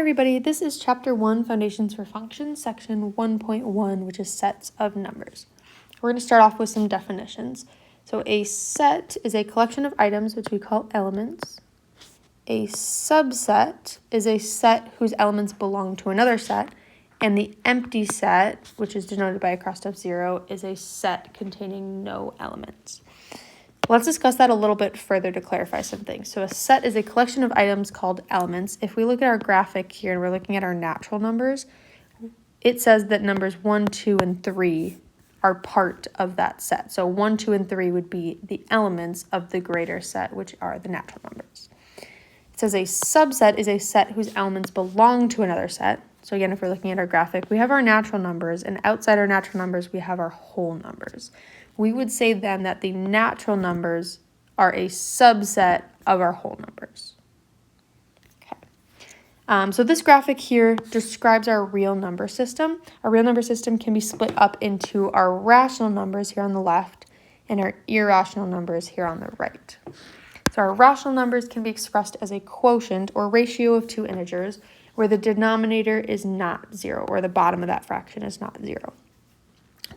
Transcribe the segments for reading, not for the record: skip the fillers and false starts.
everybody, this is Chapter 1, Foundations for Functions, Section 1.1, which is sets of numbers. We're going to start off with some definitions. So a set is a collection of items which we call elements. A subset is a set whose elements belong to another set. And the empty set, which is denoted by a crossed up 0, is a set containing no elements. Let's discuss that a little bit further to clarify some things. So a set is a collection of items called elements. If we look at our graphic here and we're looking at our natural numbers, it says that numbers 1, 2, and 3 are part of that set. So 1, 2, and 3 would be the elements of the greater set, which are the natural numbers. It says a subset is a set whose elements belong to another set. So again, if we're looking at our graphic, we have our natural numbers, and outside our natural numbers, we have our whole numbers. We would say then that the natural numbers are a subset of our whole numbers. Okay. So this graphic here describes our real number system. Our real number system can be split up into our rational numbers here on the left and our irrational numbers here on the right. So our rational numbers can be expressed as a quotient or ratio of two integers where the denominator is not 0 or the bottom of that fraction is not 0.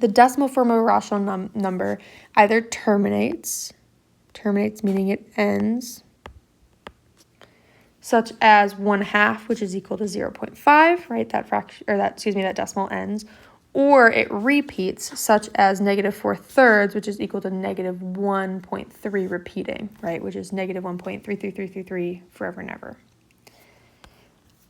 The decimal form of a rational number either terminates meaning it ends, such as 1/2, which is equal to 0.5, right? That decimal ends, or it repeats, such as -4/3, which is equal to -1.3 repeating, right? Which is -1.33333 forever and ever.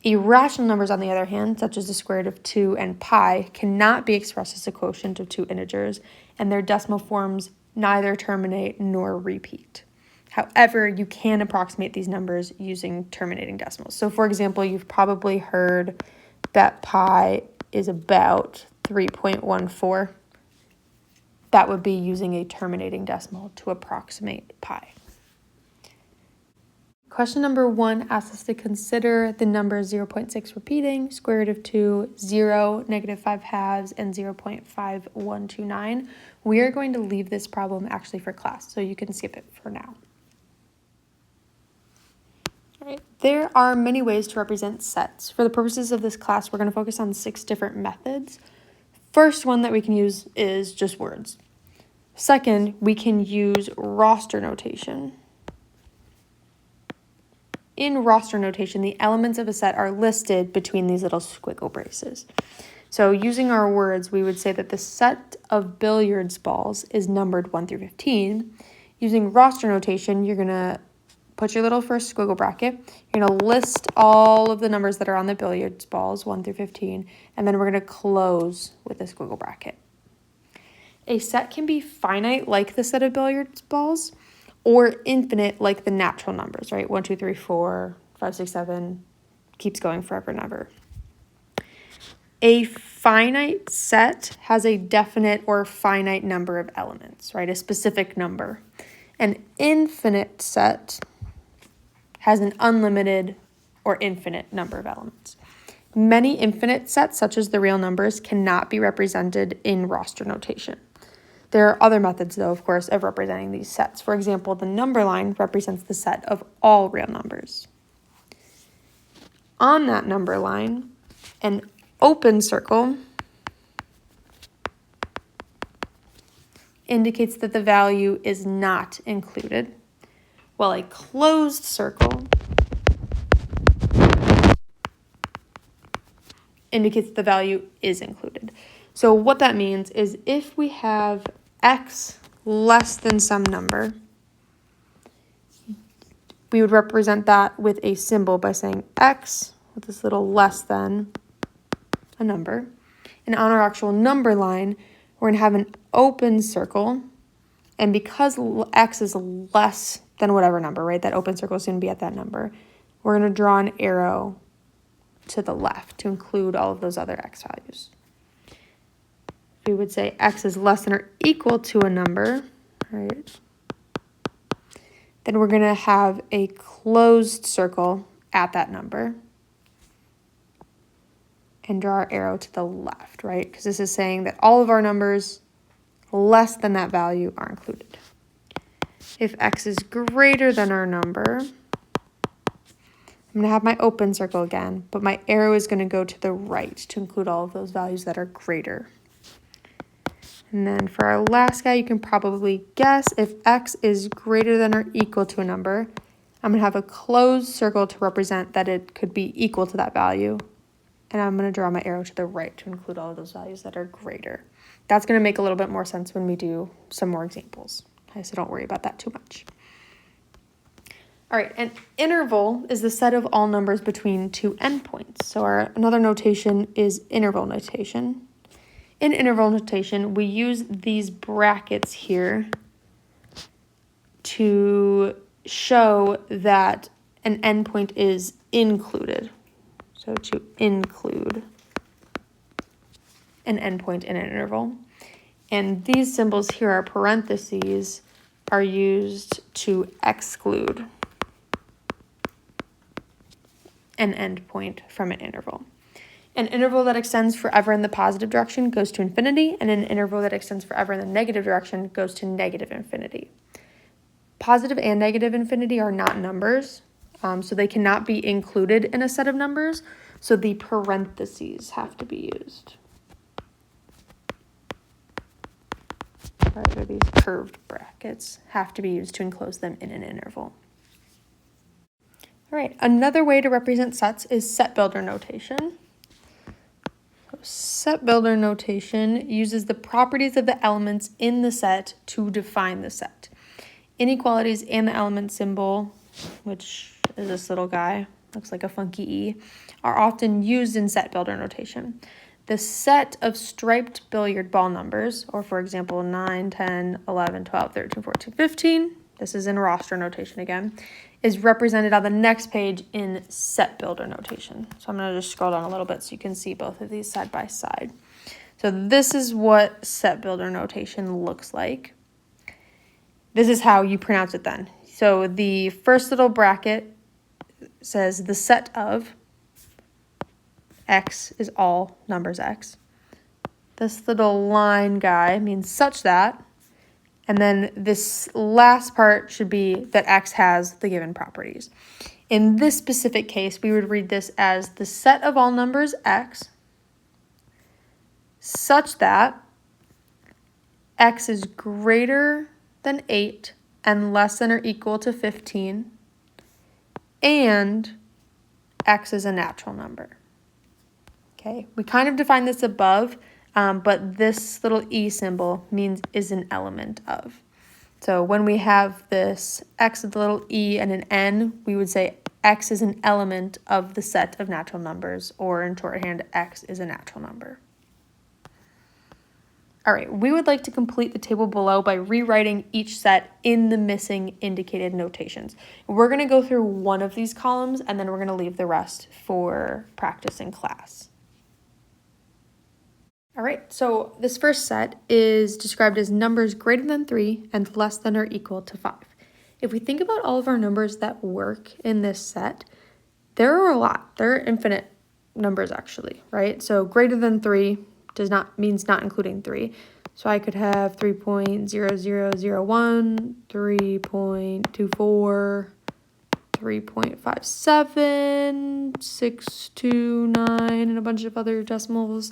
Irrational numbers, on the other hand, such as the square root of 2 and pi, cannot be expressed as a quotient of two integers, and their decimal forms neither terminate nor repeat. However, you can approximate these numbers using terminating decimals. So, for example, you've probably heard that pi is about 3.14. That would be using a terminating decimal to approximate pi. Question number 1 asks us to consider the numbers 0.6 repeating, square root of 2, 0, -5 halves, and 0.5129. We are going to leave this problem actually for class, so you can skip it for now. All right. There are many ways to represent sets. For the purposes of this class, we're going to focus on 6 different methods. First one that we can use is just words. Second, we can use roster notation. In roster notation, the elements of a set are listed between these little squiggle braces. So using our words, we would say that the set of billiards balls is numbered 1 through 15. Using roster notation, you're going to put your little first squiggle bracket. You're going to list all of the numbers that are on the billiards balls, 1 through 15, and then we're going to close with a squiggle bracket. A set can be finite like the set of billiards balls, or infinite like the natural numbers, right? 1, 2, 3, 4, 5, 6, 7, keeps going forever and ever. A finite set has a definite or finite number of elements, right? A specific number. An infinite set has an unlimited or infinite number of elements. Many infinite sets, such as the real numbers, cannot be represented in roster notation. There are other methods, though, of course, of representing these sets. For example, the number line represents the set of all real numbers. On that number line, an open circle indicates that the value is not included, while a closed circle indicates the value is included. So what that means is if we have x less than some number, we would represent that with a symbol by saying x with this little less than a number. And on our actual number line, we're going to have an open circle. And because x is less than whatever number, right, that open circle is going to be at that number, we're going to draw an arrow to the left to include all of those other x values. We would say x is less than or equal to a number, right? Then we're going to have a closed circle at that number and draw our arrow to the left, right? Because this is saying that all of our numbers less than that value are included. If x is greater than our number, I'm going to have my open circle again, but my arrow is going to go to the right to include all of those values that are greater. And then for our last guy, you can probably guess if x is greater than or equal to a number, I'm going to have a closed circle to represent that it could be equal to that value. And I'm going to draw my arrow to the right to include all of those values that are greater. That's going to make a little bit more sense when we do some more examples. Okay, so don't worry about that too much. All right, an interval is the set of all numbers between two endpoints. So another notation is interval notation. In interval notation, we use these brackets here to show that an endpoint is included. So to include an endpoint in an interval. And these symbols here are parentheses are used to exclude an endpoint from an interval. An interval that extends forever in the positive direction goes to infinity, and an interval that extends forever in the negative direction goes to negative infinity. Positive and negative infinity are not numbers, so they cannot be included in a set of numbers, so the parentheses have to be used. Right, or these curved brackets have to be used to enclose them in an interval. All right, another way to represent sets is set builder notation. Set builder notation uses the properties of the elements in the set to define the set. Inequalities and the element symbol, which is this little guy, looks like a funky E, are often used in set builder notation. The set of striped billiard ball numbers, or for example 9, 10, 11, 12, 13, 14, 15, this is in roster notation again, is represented on the next page in set builder notation. So I'm going to just scroll down a little bit so you can see both of these side by side. So this is what set builder notation looks like. This is how you pronounce it then. So the first little bracket says the set of x is all numbers x. This little line guy means such that, and then this last part should be that x has the given properties. In this specific case, we would read this as the set of all numbers x such that x is greater than 8 and less than or equal to 15, and x is a natural number. Okay, we kind of defined this above, but this little E symbol means is an element of. So when we have this x with a little e and an n, we would say x is an element of the set of natural numbers, or in shorthand, x is a natural number. All right, we would like to complete the table below by rewriting each set in the missing indicated notations. We're going to go through one of these columns, and then we're going to leave the rest for practice in class. All right, so this first set is described as numbers greater than 3 and less than or equal to 5. If we think about all of our numbers that work in this set, there are a lot. There are infinite numbers actually, right? So greater than 3 means not including 3. So I could have 3.0001, 3.24, 3.57, 629, and a bunch of other decimals,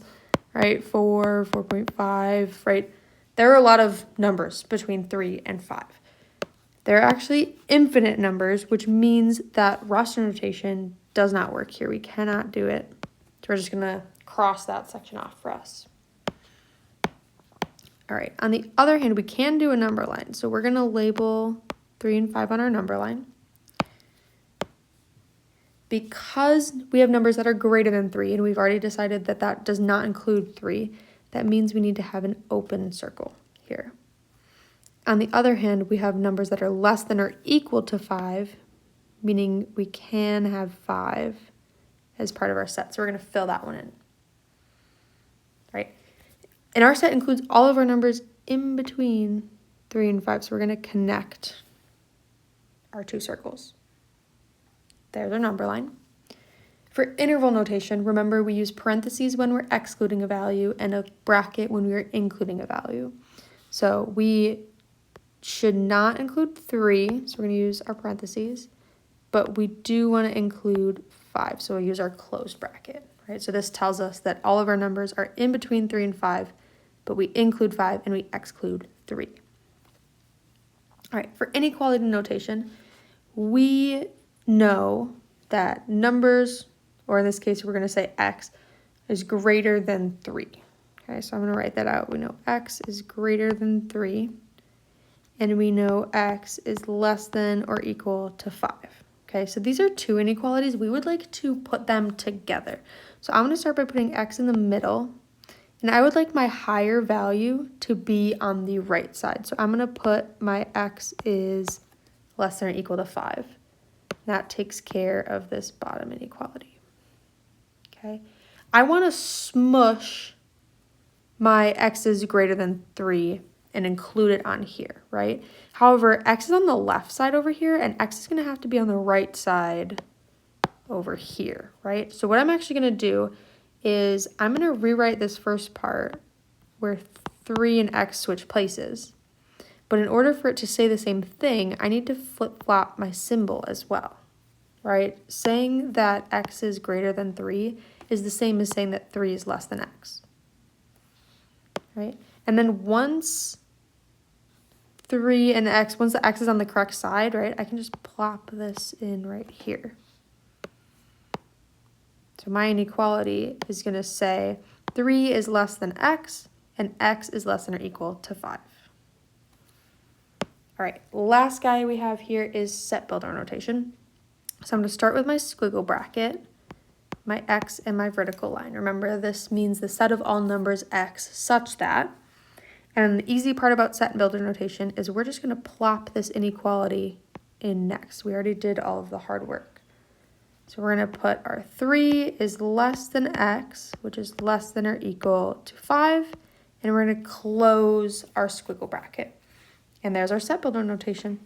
right? 4, 4.5, right? There are a lot of numbers between 3 and 5. There are actually infinite numbers, which means that roster notation does not work here. We cannot do it. So we're just going to cross that section off for us. All right, on the other hand, we can do a number line. So we're going to label 3 and 5 on our number line. Because we have numbers that are greater than 3, and we've already decided that that does not include 3, that means we need to have an open circle here. On the other hand, we have numbers that are less than or equal to 5, meaning we can have 5 as part of our set. So we're going to fill that one in. Right? And our set includes all of our numbers in between 3 and 5. So we're going to connect our two circles. There's our number line. For interval notation, remember we use parentheses when we're excluding a value and a bracket when we're including a value. So we should not include 3, so we're going to use our parentheses. but we do want to include 5, so we'll use our closed bracket, right? So this tells us that all of our numbers are in between 3 and 5, but we include 5 and we exclude 3. All right, for inequality notation, we know that numbers, or in this case, we're going to say x, is greater than 3. Okay, so I'm going to write that out. We know x is greater than 3, and we know x is less than or equal to 5. Okay, so these are two inequalities. We would like to put them together. So I'm going to start by putting x in the middle, and I would like my higher value to be on the right side. So I'm going to put my x is less than or equal to 5. That takes care of this bottom inequality. Okay, I want to smush my x is greater than 3 and include it on here, right? However, x is on the left side over here, and x is going to have to be on the right side over here, right? So what I'm actually going to do is I'm going to rewrite this first part where 3 and x switch places. But in order for it to say the same thing, I need to flip-flop my symbol as well, right? Saying that x is greater than 3 is the same as saying that 3 is less than x, right? And then once 3 and x, once the x is on the correct side, right, I can just plop this in right here. So my inequality is going to say 3 is less than x, and x is less than or equal to 5. All right, last guy we have here is set builder notation. So I'm going to start with my squiggle bracket, my x, and my vertical line. Remember, this means the set of all numbers x such that. And the easy part about set builder notation is we're just going to plop this inequality in next. We already did all of the hard work. So we're going to put our 3 is less than x, which is less than or equal to 5, and we're going to close our squiggle bracket. And there's our set builder notation.